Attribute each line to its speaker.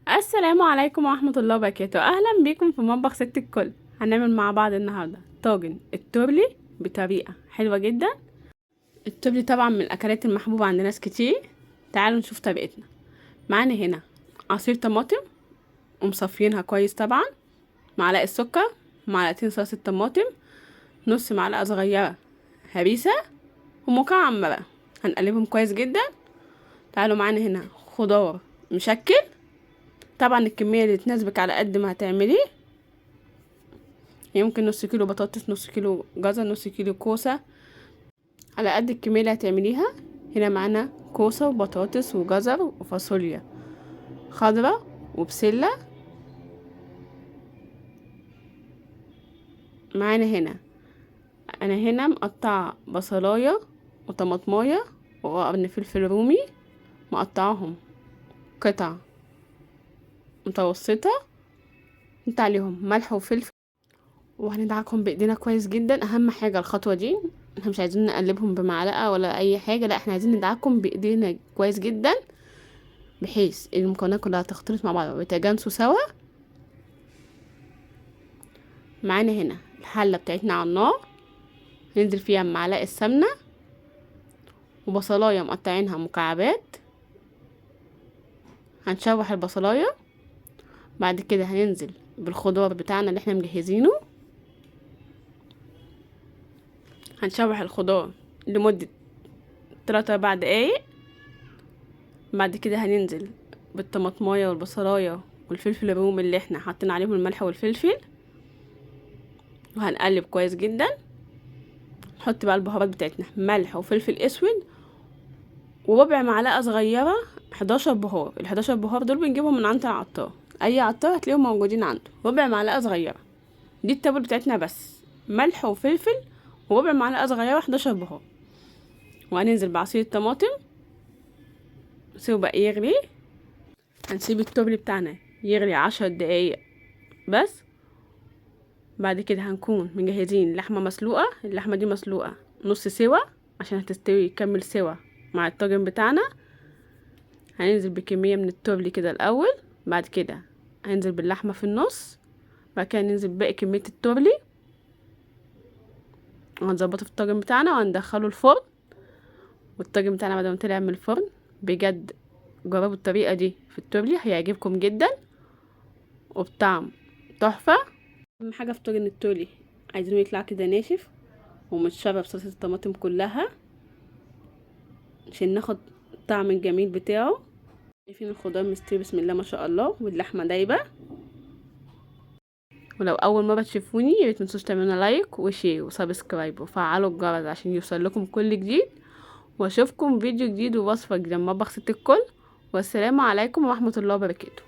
Speaker 1: السلام عليكم ورحمة الله وبركاته. اهلا بيكم في مطبخ ست الكل. هنعمل مع بعض النهاردة طاجن التورلي بطريقة حلوة جدا. التورلي طبعا من الاكلات المحبوبة عند ناس كتير. تعالوا نشوف طريقتنا. معانا هنا عصير طماطم ومصفينها كويس طبعا، معلقة سكر، معلقتين صلصة طماطم، نص معلقة صغيرة هريسة، ومكعب مرقة. هنقلبهم كويس جدا. تعالوا معانا هنا خضار مشكل، طبعا الكمية اللي تناسبك على قد ما هتعمليه. يمكن نص كيلو بطاطس، نص كيلو جزر، نص كيلو كوسة، على قد الكمية اللي هتعمليها. هنا معانا كوسة وبطاطس وجزر وفاصوليا خضرة وبسلة. معانا هنا انا هنا مقطعة بصلاية وطماطماية وقرن فلفل رومي، مقطعهم قطع متوسطة، انت عليهم ملح وفلفل، وهندعكهم بايدينا كويس جدا. اهم حاجه الخطوه دي، احنا مش عايزين نقلبهم بمعلقه ولا اي حاجه، لا احنا عايزين ندعكهم بايدينا كويس جدا بحيث المكونات كلها تختلط مع بعض ويتجانسوا سوا. معانا هنا الحله بتاعتنا على النار، ننزل فيها معلقه سمنه وبصلايه مقطعينها مكعبات. هنشوح البصلايه، بعد كده هننزل بالخضار بتاعنا اللي احنا مجهزينه. هنشوح الخضار لمده 3-4 دقايق. بعد كده هننزل بالطماطمايه والبصلايه والفلفل الرومي اللي احنا حاطين عليهم الملح والفلفل، وهنقلب كويس جدا. نحط بقى البهارات بتاعتنا، ملح وفلفل اسود وربع معلقه صغيره 11 بهار. ال11 بهار دول بنجيبهم من عند العطار، اي عطار هتلاقيهم موجودين عنده. ربع معلقه صغيره دي التوابل بتاعتنا بس، ملح وفلفل وربع معلقه صغيره 11 بهار. وهننزل بعصير الطماطم، نسيبه بقى يغلي. هنسيب التوبل بتاعنا يغلي 10 دقايق بس. بعد كده هنكون مجهزين لحمه مسلوقه. اللحمه دي مسلوقه نص سوا عشان هتستوي يكمل سوا مع الطاجن بتاعنا. هننزل بكميه من التوبل كده الاول، بعد كده هننزل باللحمه في النص، بعد كده ننزل باقي كميه التوبل وهنظبطه في الطاجن بتاعنا وهندخله الفرن. والطاجن بتاعنا بعد ما طلع من الفرن بجد جربوا الطريقه دي في التوبل، هيعجبكم جدا وبطعم تحفه. اهم حاجه في طاجن التولي عايزينه يطلع كده ناشف ومتشرب صلصه الطماطم كلها عشان ناخد الطعم الجميل بتاعه. شايفين الخضار مستوي بسم الله ما شاء الله، واللحمه دايبه. ولو اول مره تشوفوني يا ريت متنسوش تعملوا لايك وشير وسبسكرايب وفعلوا الجرس عشان يوصل لكم كل جديد. واشوفكم فيديو جديد ووصفه جديده من مطبخ ست الكل. والسلام عليكم ورحمه الله وبركاته.